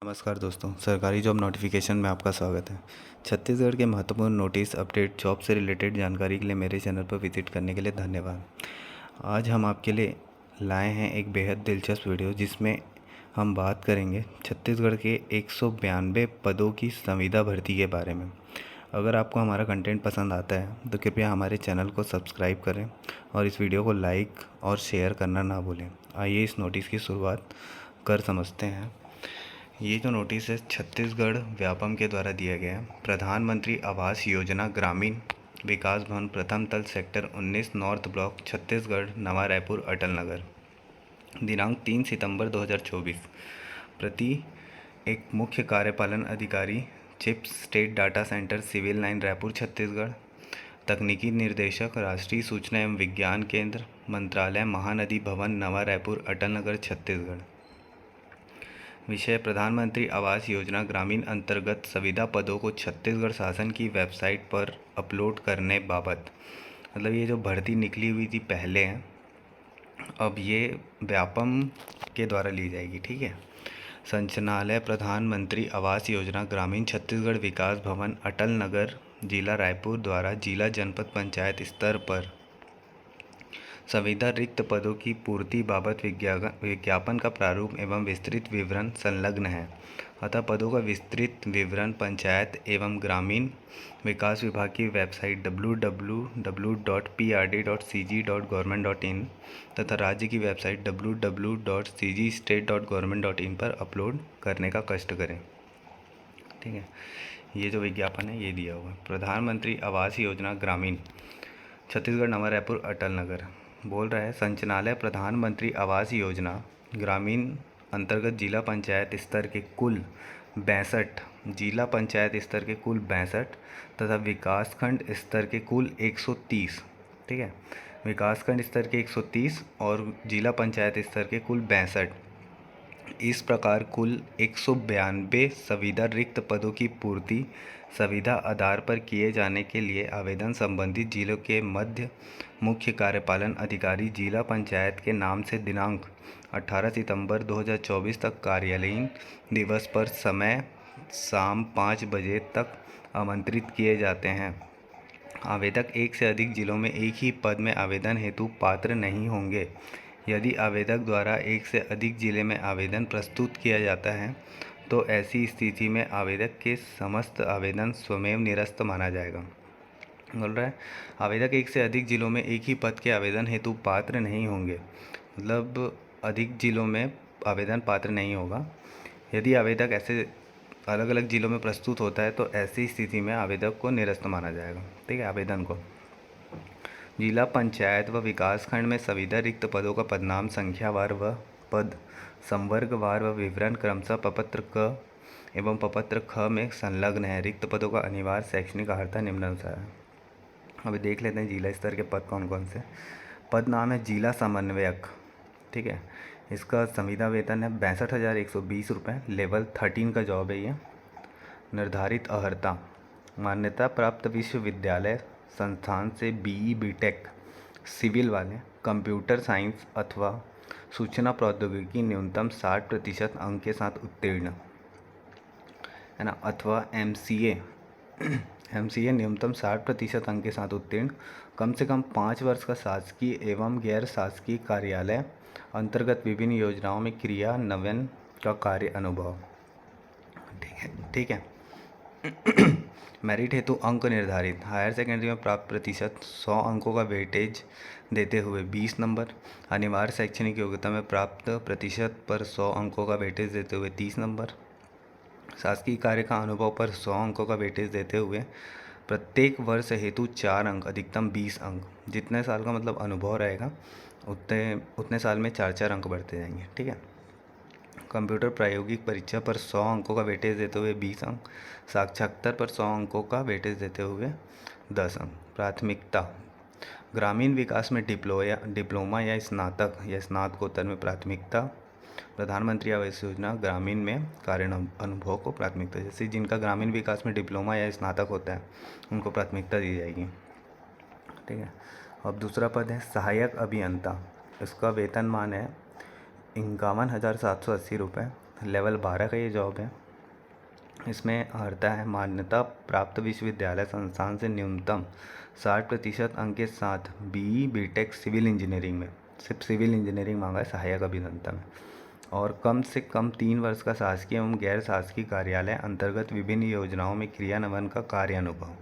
नमस्कार दोस्तों, सरकारी जॉब नोटिफिकेशन में आपका स्वागत है। छत्तीसगढ़ के महत्वपूर्ण नोटिस, अपडेट, जॉब से रिलेटेड जानकारी के लिए मेरे चैनल पर विजिट करने के लिए धन्यवाद। आज हम आपके लिए लाए हैं एक बेहद दिलचस्प वीडियो जिसमें हम बात करेंगे छत्तीसगढ़ के 192 पदों की संविदा भर्ती के बारे में। अगर आपको हमारा कंटेंट पसंद आता है तो कृपया हमारे चैनल को सब्सक्राइब करें और इस वीडियो को लाइक और शेयर करना ना भूलें। आइए इस नोटिस की शुरुआत कर समझते हैं। ये जो नोटिस है छत्तीसगढ़ व्यापम के द्वारा दिया गया है। प्रधानमंत्री आवास योजना ग्रामीण विकास भवन प्रथम तल सेक्टर 19 नॉर्थ ब्लॉक छत्तीसगढ़ नवा रायपुर अटल नगर, दिनांक 3 सितंबर 2024। प्रति एक मुख्य कार्यपालन अधिकारी, CHiPS state data centre, civil line Raipur Chhattisgarh. तकनीकी निर्देशक, राष्ट्रीय सूचना एवं विज्ञान केंद्र, मंत्रालय, महानदी भवन नवा रायपुर अटल नगर छत्तीसगढ़। विषय: प्रधानमंत्री आवास योजना ग्रामीण अंतर्गत संविदा पदों को छत्तीसगढ़ शासन की वेबसाइट पर अपलोड करने बाबत। मतलब ये जो भर्ती निकली हुई थी पहले, अब ये व्यापम के द्वारा ली जाएगी। ठीक है। संचालनालय प्रधानमंत्री आवास योजना ग्रामीण छत्तीसगढ़ विकास भवन अटल नगर जिला रायपुर द्वारा जिला जनपद पंचायत स्तर पर संविदा रिक्त पदों की पूर्ति बाबत विज्ञापन का प्रारूप एवं विस्तृत विवरण संलग्न है। अतः पदों का विस्तृत विवरण पंचायत एवं ग्रामीण विकास विभाग की वेबसाइट www.prd.cg.gov.in तथा राज्य की वेबसाइट www.cgstate.gov.in पर अपलोड करने का कष्ट करें। ठीक है। ये जो विज्ञापन है ये दिया हुआ है। प्रधानमंत्री आवास योजना ग्रामीण छत्तीसगढ़ नवा रायपुर अटल नगर बोल रहा है, संचालनालय प्रधानमंत्री आवास योजना ग्रामीण अंतर्गत जिला पंचायत स्तर के कुल 62, जिला पंचायत स्तर के कुल 62 तथा विकासखंड स्तर के कुल 130। ठीक है। विकासखंड स्तर के 130 और जिला पंचायत स्तर के कुल 62। इस प्रकार कुल 192 संविदा रिक्त पदों की पूर्ति संविदा आधार पर किए जाने के लिए आवेदन संबंधित जिलों के मध्य मुख्य कार्यपालन अधिकारी जिला पंचायत के नाम से दिनांक 18 सितंबर 2024 तक कार्यालयीन दिवस पर समय शाम 5 बजे तक आमंत्रित किए जाते हैं। आवेदक एक से अधिक जिलों में एक ही पद में आवेदन हेतु पात्र नहीं होंगे। यदि आवेदक द्वारा एक से अधिक जिले में आवेदन प्रस्तुत किया जाता है तो ऐसी स्थिति में आवेदक के समस्त आवेदन स्वमेव निरस्त माना जाएगा। बोल रहा है आवेदक एक से अधिक जिलों में एक ही पद के आवेदन हेतु पात्र नहीं होंगे, मतलब अधिक जिलों में आवेदन पात्र नहीं होगा। यदि आवेदक ऐसे अलग अलग जिलों में प्रस्तुत होता है तो ऐसी स्थिति में आवेदक को निरस्त माना जाएगा। ठीक है। आवेदन को जिला पंचायत व विकासखंड में संविदा रिक्त पदों का पदनाम संख्यावार व पद संवर्गवार व विवरण क्रमशः प्रपत्र क एवं प्रपत्र ख में संलग्न है। रिक्त पदों का अनिवार्य शैक्षणिक अर्हता निम्नानुसार है। अभी देख लेते हैं जिला स्तर के पद कौन कौन से। पद नाम है जिला समन्वयक। ठीक है। इसका संविदा वेतन है 62,120 रुपये। लेवल 13 का जॉब है ये। निर्धारित अर्हता: मान्यता प्राप्त विश्वविद्यालय संस्थान से BE BTech सिविल वाले, कंप्यूटर साइंस अथवा सूचना प्रौद्योगिकी न्यूनतम 60% अंक के साथ उत्तीर्ण है ना, अथवा MCA न्यूनतम 60% अंक के साथ उत्तीर्ण, कम से कम 5 वर्ष का शासकीय एवं गैर शासकीय कार्यालय अंतर्गत विभिन्न योजनाओं में क्रियान्वयन का कार्य अनुभव। ठीक है। मेरिट हेतु अंक निर्धारित: हायर सेकेंडरी में प्राप्त प्रतिशत 100 अंकों का वेटेज देते हुए 20 नंबर, अनिवार्य शैक्षणिक योग्यता में प्राप्त प्रतिशत पर 100 अंकों का वेटेज देते हुए 30 नंबर, शासकीय कार्य का अनुभव पर 100 अंकों का वेटेज देते हुए प्रत्येक वर्ष हेतु 4 अंक, अधिकतम 20 अंक। जितने साल का मतलब अनुभव रहेगा उतने साल में 4-4 अंक बढ़ते जाएंगे। ठीक है। कंप्यूटर प्रायोगिक परीक्षा पर 100 अंकों का वेटेज देते हुए 20 अंक, साक्षात्कार पर 100 अंकों का वेटेज देते हुए 10 अंक। प्राथमिकता: ग्रामीण विकास में डिप्लोमा या स्नातक या स्नातकोत्तर में प्राथमिकता। प्रधानमंत्री आवास योजना ग्रामीण में कार्य अनुभव को प्राथमिकता, जैसे जिनका ग्रामीण विकास में डिप्लोमा या स्नातक होता है उनको प्राथमिकता दी जाएगी। ठीक है। अब दूसरा पद है सहायक अभियंता। इसका वेतनमान है 51,780 रुपये। लेवल 12 का ये जॉब है। इसमें अर्हता है मान्यता प्राप्त विश्वविद्यालय संस्थान से न्यूनतम 60% अंक के साथ BE BTech सिविल इंजीनियरिंग में, सिर्फ सिविल इंजीनियरिंग मांगा है सहायक अभियंता में, और कम से कम 3 वर्ष का शासकीय एवं गैर शासकीय कार्यालय अंतर्गत विभिन्न योजनाओं में क्रियान्वयन का कार्य अनुभव।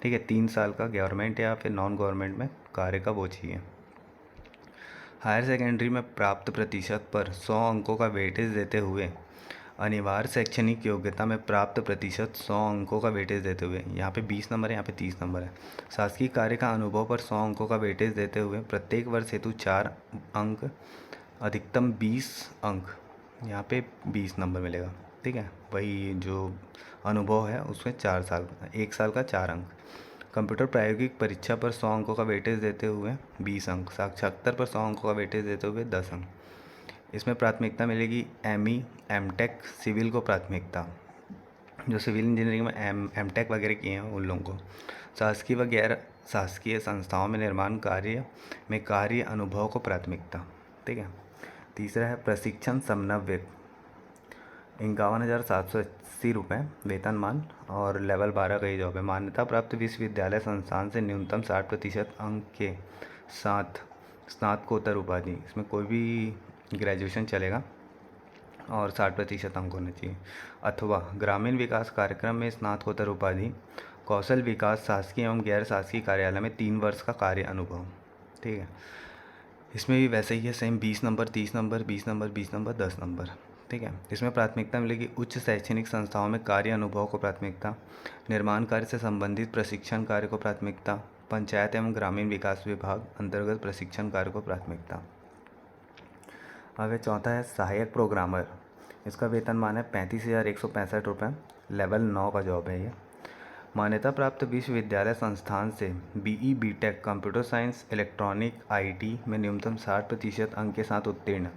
ठीक है, 3 साल का गवर्नमेंट या फिर नॉन गवर्नमेंट में कार्य का वो चाहिए। हायर सेकेंडरी में प्राप्त प्रतिशत पर 100 अंकों का वेटेज देते हुए अनिवार्य शैक्षणिक योग्यता में प्राप्त प्रतिशत 100 अंकों का वेटेज देते हुए, यहाँ पे 20 नंबर है, यहाँ पे 30 नंबर है। शासकीय कार्य का अनुभव पर 100 अंकों का वेटेज देते हुए प्रत्येक वर्ष हेतु 4 अंक, अधिकतम 20 अंक, यहाँ पे 20 नंबर मिलेगा। ठीक है, वही जो अनुभव है उसमें 4 साल, 1 साल का 4 अंक। कंप्यूटर प्रायोगिक परीक्षा पर 100 अंकों का वेटेज देते हुए 20 अंक, साक्षात्कार पर 100 अंकों का वेटेज देते हुए 10 अंक। इसमें प्राथमिकता मिलेगी ME MTech सिविल को प्राथमिकता, जो सिविल इंजीनियरिंग में MTech वगैरह किए हैं उन लोगों को। शासकीय व गैर शासकीय संस्थाओं में निर्माण कार्य में कार्य अनुभव को प्राथमिकता। ठीक है, तीसरा है प्रशिक्षण समन्वयक, 51,780 रुपये वेतनमान, और लेवल 12 का ये जॉब है। मान्यता प्राप्त विश्वविद्यालय संस्थान से न्यूनतम 60% अंक के साथ स्नातकोत्तर उपाधि, इसमें कोई भी ग्रेजुएशन चलेगा और 60% अंक होने चाहिए, अथवा ग्रामीण विकास कार्यक्रम में स्नातकोत्तर उपाधि, कौशल विकास शासकीय एवं गैर शासकीय कार्यालय में 3 वर्ष का कार्य अनुभव। ठीक है, इसमें भी वैसे ही है same, 20 number, 30 number, 20 number, 20 number, 10 number. ठीक है, इसमें प्राथमिकता मिलेगी उच्च शैक्षणिक संस्थाओं में कार्य अनुभव को प्राथमिकता, निर्माण कार्य से संबंधित प्रशिक्षण कार्य को प्राथमिकता, पंचायत एवं ग्रामीण विकास विभाग अंतर्गत प्रशिक्षण कार्य को प्राथमिकता। आगे चौथा है सहायक प्रोग्रामर, इसका वेतनमान है 35,165 रुपये, लेवल 9 का जॉब है ये। मान्यता प्राप्त विश्वविद्यालय संस्थान से BE BTech computer science electronic IT में न्यूनतम 60% अंक के साथ उत्तीर्ण,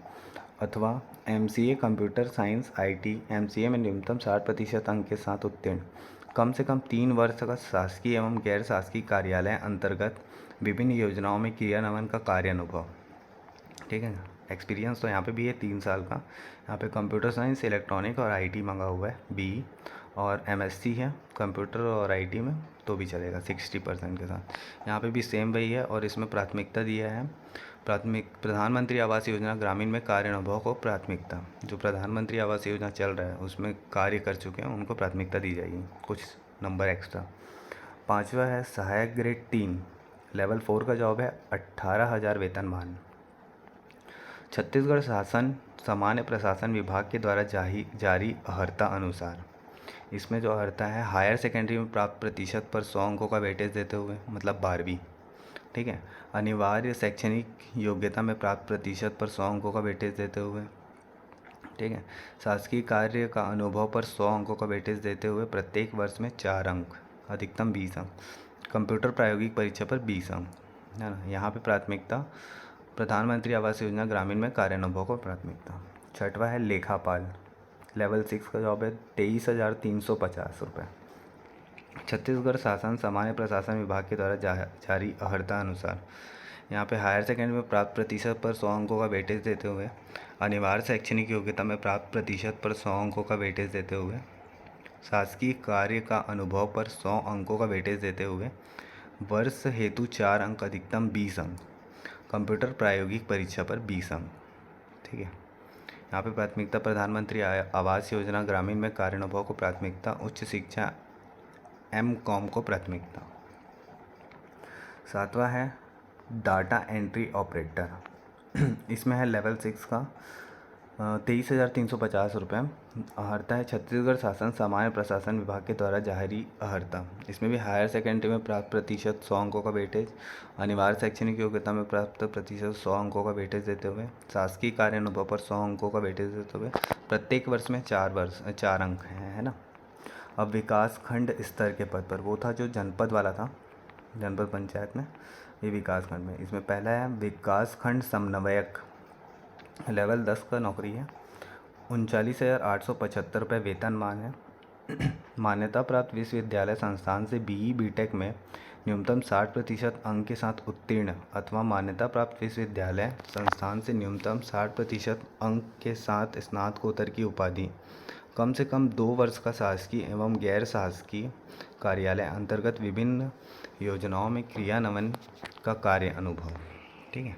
अथवा MCA computer science IT MCA में न्यूनतम 60% अंक के साथ उत्तीर्ण, कम से कम 3 वर्ष का शासकीय एवं गैर शासकीय कार्यालय अंतर्गत विभिन्न योजनाओं में क्रियान्वयन का कार्य अनुभव। ठीक है, एक्सपीरियंस तो यहाँ पे भी है 3 साल का। यहाँ पे कंप्यूटर साइंस इलेक्ट्रॉनिक और IT मंगा हुआ है BE, और MSc है कंप्यूटर और IT में तो भी चलेगा 60% के साथ। यहाँ पे भी सेम वही है, और इसमें प्राथमिकता दिया है प्रधानमंत्री आवास योजना ग्रामीण में कार्य अनुभव को प्राथमिकता। जो प्रधानमंत्री आवास योजना चल रहा है उसमें कार्य कर चुके हैं उनको प्राथमिकता दी जाएगी, कुछ नंबर एक्स्ट्रा। 5वां है सहायक ग्रेड 3, लेवल 4 का जॉब है, 18,000 वेतनमान। छत्तीसगढ़ शासन सामान्य प्रशासन विभाग के द्वारा जारी अर्हता अनुसार, इसमें जो अर्हता है हायर सेकेंडरी में प्राप्त प्रतिशत पर 100 अंकों का वेटेज देते हुए, मतलब 12वीं। ठीक है, अनिवार्य शैक्षणिक योग्यता में प्राप्त प्रतिशत पर 100 अंकों का वेटेज देते हुए। ठीक है, शासकीय कार्य का अनुभव पर 100 अंकों का वेटेज देते हुए प्रत्येक वर्ष में 4 अंक, अधिकतम 20 अंक। कंप्यूटर प्रायोगिक परीक्षा पर 20 अंक, है ना। यहाँ पे प्राथमिकता प्रधानमंत्री आवास योजना ग्रामीण में कार्य अनुभव को प्राथमिकता। 6वां है लेखापाल, लेवल 6 का जॉब है, 23,350 रुपये। छत्तीसगढ़ शासन सामान्य प्रशासन विभाग के द्वारा जारी अर्हता अनुसार, यहाँ पे हायर सेकेंडरी में प्राप्त प्रतिशत पर 100 अंकों का वेटेज देते हुए, अनिवार्य शैक्षणिक योग्यता में प्राप्त प्रतिशत पर 100 अंकों का वेटेज देते हुए, शासकीय कार्य का अनुभव पर 100 अंकों का वेटेज देते हुए, वर्ष हेतु 4 अंक, अधिकतम 20 अंक। कंप्यूटर प्रायोगिक परीक्षा पर 20 अंक। ठीक है, यहाँ पे प्राथमिकता प्रधानमंत्री आवास योजना ग्रामीण में कार्य अनुभव को प्राथमिकता, उच्च शिक्षा MCOM को प्राथमिकता। 7वां है डाटा एंट्री ऑपरेटर, इसमें है लेवल 6 का 23,350 रुपये। अर्हता है छत्तीसगढ़ शासन सामान्य प्रशासन विभाग के द्वारा जारी अर्हता, इसमें भी हायर सेकेंडरी में प्राप्त प्रतिशत 100 अंकों का वेटेज, अनिवार्य शैक्षणिक योग्यता में प्राप्त प्रतिशत 100 अंकों का वेटेज देते हुए, शासकीय कार्य अनुभव पर 100 अंकों का वेटेज देते हुए प्रत्येक वर्ष में 4 अंक हैं, है ना। अब विकास खंड स्तर के पद पर, वो था जो जनपद वाला था, जनपद पंचायत में, ये विकास खंड में। इसमें पहला है विकास खंड समन्वयक, लेवल 10 का नौकरी है, 39,875 रुपये वेतनमान है। मान्यता प्राप्त विश्वविद्यालय संस्थान से BE BTech में न्यूनतम 60% अंक के साथ उत्तीर्ण अथवा मान्यता प्राप्त विश्वविद्यालय संस्थान से न्यूनतम 60% अंक के साथ स्नातकोत्तर की उपाधि, कम से कम 2 वर्ष का शासकीय एवं गैर शासकीय कार्यालय अंतर्गत विभिन्न योजनाओं में क्रियान्वयन का कार्य अनुभव। ठीक है,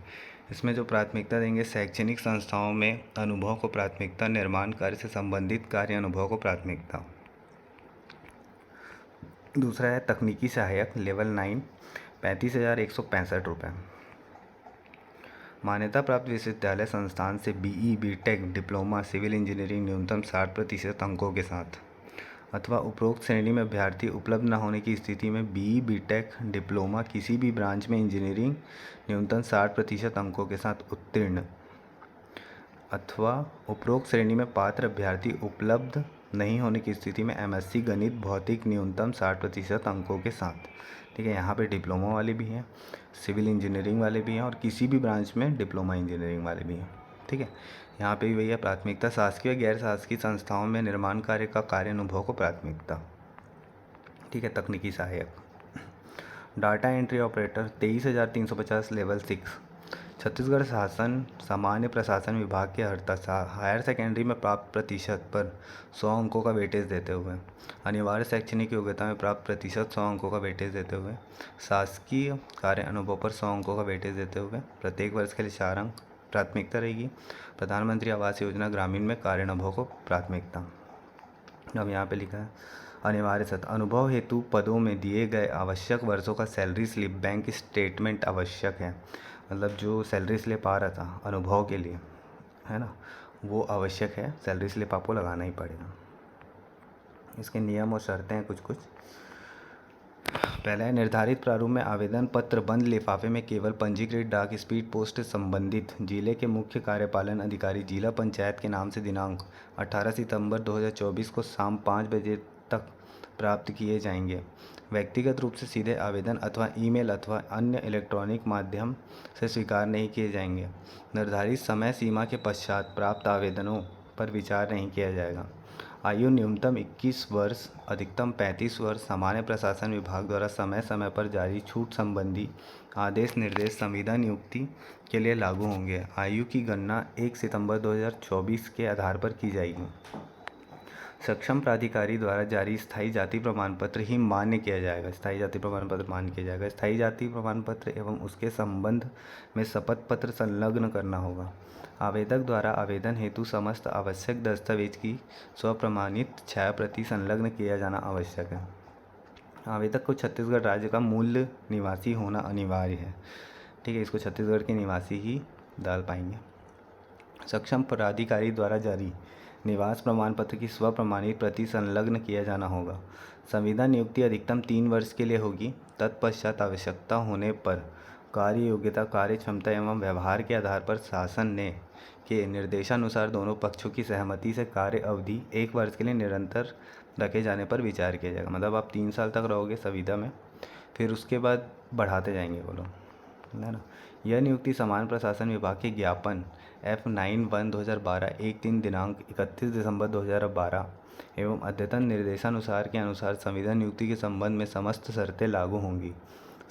इसमें जो प्राथमिकता देंगे शैक्षणिक संस्थाओं में अनुभव को प्राथमिकता, निर्माण कार्य से संबंधित कार्य अनुभव को प्राथमिकता। दूसरा है तकनीकी सहायक लेवल 9 35,165 रुपये। मान्यता प्राप्त विश्वविद्यालय संस्थान से BE, BTech, diploma civil engineering न्यूनतम 60% अंकों के साथ अथवा उपरोक्त श्रेणी में अभ्यर्थी उपलब्ध न होने की स्थिति में बीई, बीटेक, डिप्लोमा किसी भी ब्रांच में इंजीनियरिंग न्यूनतम 60% अंकों के साथ उत्तीर्ण अथवा उपरोक्त श्रेणी में पात्र अभ्यर्थी उपलब्ध नहीं होने की स्थिति में एमएससी गणित भौतिक न्यूनतम 60% अंकों के साथ। ठीक है, यहाँ पे डिप्लोमा वाले भी हैं, सिविल इंजीनियरिंग वाले भी हैं और किसी भी ब्रांच में डिप्लोमा इंजीनियरिंग वाले भी हैं। ठीक है, यहाँ पे भी भैया प्राथमिकता शासकीय और गैर शासकीय संस्थाओं में निर्माण कार्य का कार्य अनुभव को प्राथमिकता। ठीक है, तकनीकी सहायक data entry operator 23,350 level 6 Chhattisgarh शासन सामान्य प्रशासन विभाग के हायर सेकेंडरी में प्राप्त प्रतिशत पर 100 अंकों का वेटेज देते हुए अनिवार्य शैक्षणिक योग्यता में प्राप्त प्रतिशत 100 अंकों का वेटेज देते हुए शासकीय कार्य अनुभव पर 100 अंकों का वेटेज देते हुए प्रत्येक वर्ष के लिए 4 अंक प्राथमिकता रहेगी। प्रधानमंत्री आवास योजना ग्रामीण में कार्य अनुभव को प्राथमिकता। अब यहाँ पे लिखा है अनिवार्य सत्य अनुभव हेतु पदों में दिए गए आवश्यक वर्षों का सैलरी स्लिप बैंक स्टेटमेंट आवश्यक है। मतलब जो सैलरी स्लिप आ रहा था अनुभव के लिए, है ना, वो आवश्यक है, सैलरी स्लिप आपको लगाना ही पड़ेगा। इसके नियम और शर्तें हैं कुछ। पहला है निर्धारित प्रारूप में आवेदन पत्र बंद लिफाफे में केवल पंजीकृत डाक स्पीड पोस्ट संबंधित जिले के मुख्य कार्यपालन अधिकारी जिला पंचायत के नाम से दिनांक 18 सितंबर 2024 को शाम 5 बजे तक प्राप्त किए जाएंगे। व्यक्तिगत रूप से सीधे आवेदन अथवा ईमेल अथवा अन्य इलेक्ट्रॉनिक माध्यम से स्वीकार नहीं किए जाएंगे। निर्धारित समय सीमा के पश्चात प्राप्त आवेदनों पर विचार नहीं किया जाएगा। आयु न्यूनतम 21 वर्ष अधिकतम 35 वर्ष। सामान्य प्रशासन विभाग द्वारा समय समय पर जारी छूट संबंधी आदेश निर्देश संविदा नियुक्ति के लिए लागू होंगे। आयु की गणना 1 सितंबर 2024 के आधार पर की जाएगी। सक्षम प्राधिकारी द्वारा जारी स्थायी जाति प्रमाण पत्र ही मान्य किया जाएगा। स्थायी जाति प्रमाण पत्र मान्य किया जाएगा। स्थायी जाति प्रमाण पत्र एवं उसके संबंध में शपथ पत्र संलग्न करना होगा। आवेदक द्वारा आवेदन हेतु समस्त आवश्यक दस्तावेज की स्वप्रमाणित छाया प्रति संलग्न किया जाना आवश्यक है। आवेदक को छत्तीसगढ़ राज्य का मूल निवासी होना अनिवार्य है। ठीक है, इसको छत्तीसगढ़ के निवासी ही डाल पाएंगे। सक्षम प्राधिकारी द्वारा जारी निवास प्रमाण पत्र की स्वप्रमाणित प्रति संलग्न किया जाना होगा। संविदा नियुक्ति अधिकतम 3 वर्ष के लिए होगी। तत्पश्चात आवश्यकता होने पर कार्य योग्यता, कार्य क्षमता एवं व्यवहार के आधार पर शासन ने के निर्देशानुसार दोनों पक्षों की सहमति से कार्य अवधि 1 वर्ष के लिए निरंतर रखे जाने पर विचार किया जाएगा। मतलब आप 3 साल तक रहोगे संविदा में, फिर उसके बाद बढ़ाते जाएंगे वो लोग, है ना। यह नियुक्ति समान प्रशासन विभाग के ज्ञापन F91/2012 1/3 दिनांक 31 दिसंबर 2012 एवं अद्यतन निर्देशानुसार के अनुसार संविदा नियुक्ति के संबंध में समस्त शर्तें लागू होंगी।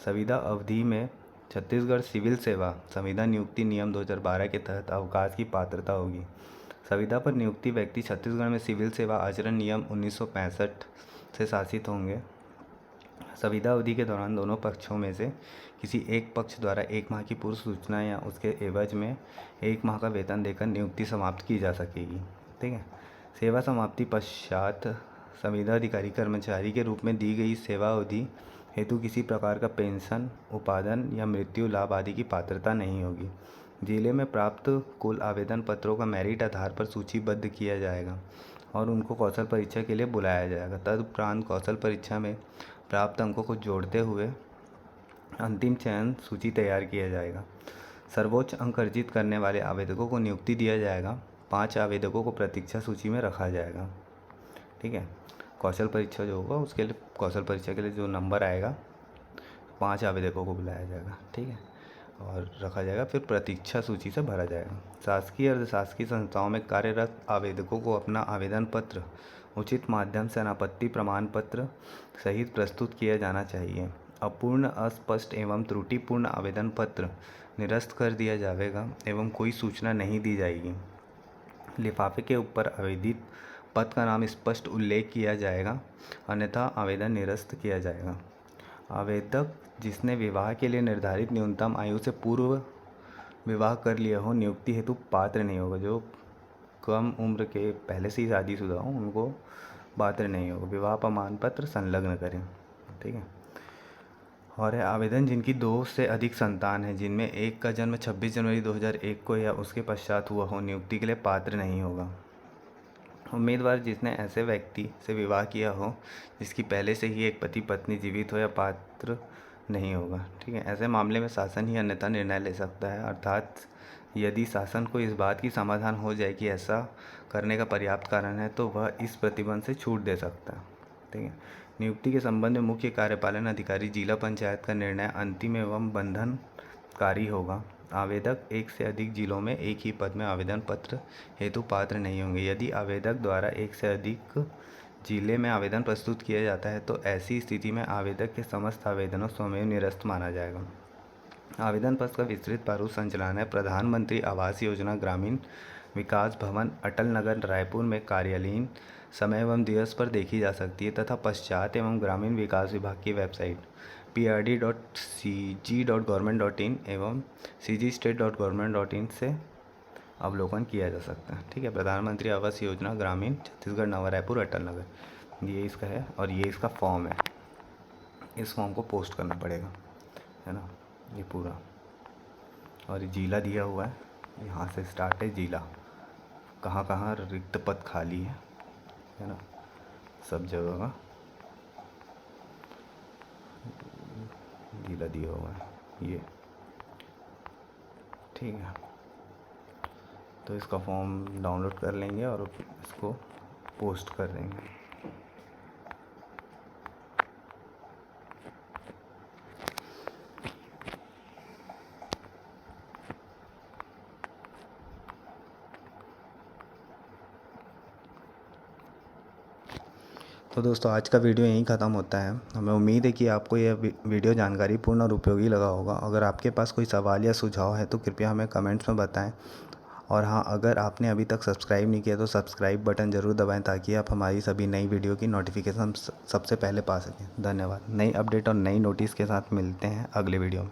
संविदा अवधि में छत्तीसगढ़ सिविल सेवा संविदा नियुक्ति नियम 2012 के तहत अवकाश की पात्रता होगी। संविदा पर नियुक्ति व्यक्ति छत्तीसगढ़ में सिविल सेवा आचरण नियम 1965 से शासित होंगे। संविदा अवधि के दौरान दोनों पक्षों में से किसी एक पक्ष द्वारा 1 माह की पूर्व सूचना या उसके एवज में 1 माह का वेतन देकर नियुक्ति समाप्त की जा सकेगी। ठीक है, सेवा समाप्ति पश्चात संविदा अधिकारी कर्मचारी के रूप में दी गई सेवा अवधि हेतु किसी प्रकार का पेंशन, उपाधन या मृत्यु लाभ आदि की पात्रता नहीं होगी। जिले में प्राप्त कुल आवेदन पत्रों का मेरिट आधार पर सूचीबद्ध किया जाएगा और उनको कौशल परीक्षा के लिए बुलाया जाएगा। तदुपरांत कौशल परीक्षा में प्राप्त अंकों को जोड़ते हुए अंतिम चयन सूची तैयार किया जाएगा। सर्वोच्च अंक अर्जित करने वाले आवेदकों को नियुक्ति दिया जाएगा। 5 आवेदकों को प्रतीक्षा सूची में रखा जाएगा। ठीक है, कौशल परीक्षा जो होगा उसके लिए, कौशल परीक्षा के लिए जो नंबर आएगा 5 आवेदकों को बुलाया जाएगा। ठीक है, और रखा जाएगा, फिर प्रतीक्षा सूची से भरा जाएगा। शासकीय अर्धशासकीय संस्थाओं में कार्यरत आवेदकों को अपना आवेदन पत्र उचित माध्यम से अनापत्ति प्रमाण पत्र सहित प्रस्तुत किया जाना चाहिए। अपूर्ण, अस्पष्ट एवं त्रुटिपूर्ण आवेदन पत्र निरस्त कर दिया जाएगा एवं कोई सूचना नहीं दी जाएगी। लिफाफे के ऊपर आवेदित पद का नाम स्पष्ट उल्लेख किया जाएगा, अन्यथा आवेदन निरस्त किया जाएगा। आवेदक जिसने विवाह के लिए निर्धारित न्यूनतम आयु से पूर्व विवाह कर लिया हो, नियुक्ति हेतु पात्र नहीं होगा। जो कम उम्र के पहले से ही शादीशुदा हो उनको पात्र नहीं होगा। विवाह प्रमाण पत्र संलग्न करें, ठीक है। और है आवेदन जिनकी 2 से अधिक संतान है, जिनमें एक का जन्म 26 जनवरी 2001 को या उसके पश्चात हुआ हो, नियुक्ति के लिए पात्र नहीं होगा। उम्मीदवार जिसने ऐसे व्यक्ति से विवाह किया हो जिसकी पहले से ही एक पति पत्नी जीवित हो, या पात्र नहीं होगा, ठीक है। ऐसे मामले में शासन ही अन्यथा निर्णय ले सकता है, अर्थात यदि शासन को इस बात की समाधान हो जाए कि ऐसा करने का पर्याप्त कारण है तो वह इस प्रतिबंध से छूट दे सकता है, ठीक है। नियुक्ति के संबंध में मुख्य कार्यपालन अधिकारी जिला पंचायत का निर्णय अंतिम एवं बंधनकारी होगा। आवेदक एक से अधिक जिलों में एक ही पद में आवेदन पत्र हेतु पात्र नहीं होंगे। यदि आवेदक द्वारा एक से अधिक जिले में आवेदन प्रस्तुत किया जाता है तो ऐसी स्थिति में आवेदक के समस्त आवेदनों स्वयं निरस्त माना जाएगा। आवेदन पत्र का विस्तृत प्रारूप संचालन है। प्रधानमंत्री आवास योजना ग्रामीण विकास भवन अटल नगर रायपुर में कार्यालयीन समय एवं दिवस पर देखी जा सकती है तथा पश्चात एवं ग्रामीण विकास विभाग की वेबसाइट prd.cg.government.in एवं cgstate.government.in से अवलोकन किया जा सकता है, ठीक है। प्रधानमंत्री आवास योजना ग्रामीण छत्तीसगढ़ नवा रायपुर अटल नगर, ये इसका है और ये इसका फॉर्म है। इस फॉर्म को पोस्ट करना पड़ेगा, है ना, ये पूरा। और ये जिला दिया हुआ है, यहाँ से स्टार्ट है जिला, कहाँ कहाँ रिक्त पद खाली है ना, सब जगह का जिला दिया हुआ है ये, ठीक है। तो इसका फॉर्म डाउनलोड कर लेंगे और इसको पोस्ट कर देंगे। तो दोस्तों आज का वीडियो यहीं ख़त्म होता है। हमें उम्मीद है कि आपको यह वीडियो जानकारी पूर्ण और उपयोगी लगा होगा। अगर आपके पास कोई सवाल या सुझाव है तो कृपया हमें कमेंट्स में बताएं। और हाँ, अगर आपने अभी तक सब्सक्राइब नहीं किया तो सब्सक्राइब बटन ज़रूर दबाएं ताकि आप हमारी सभी नई वीडियो की नोटिफिकेशन सबसे पहले पा सकें। धन्यवाद। नई अपडेट और नई नोटिस के साथ मिलते हैं अगले वीडियो में।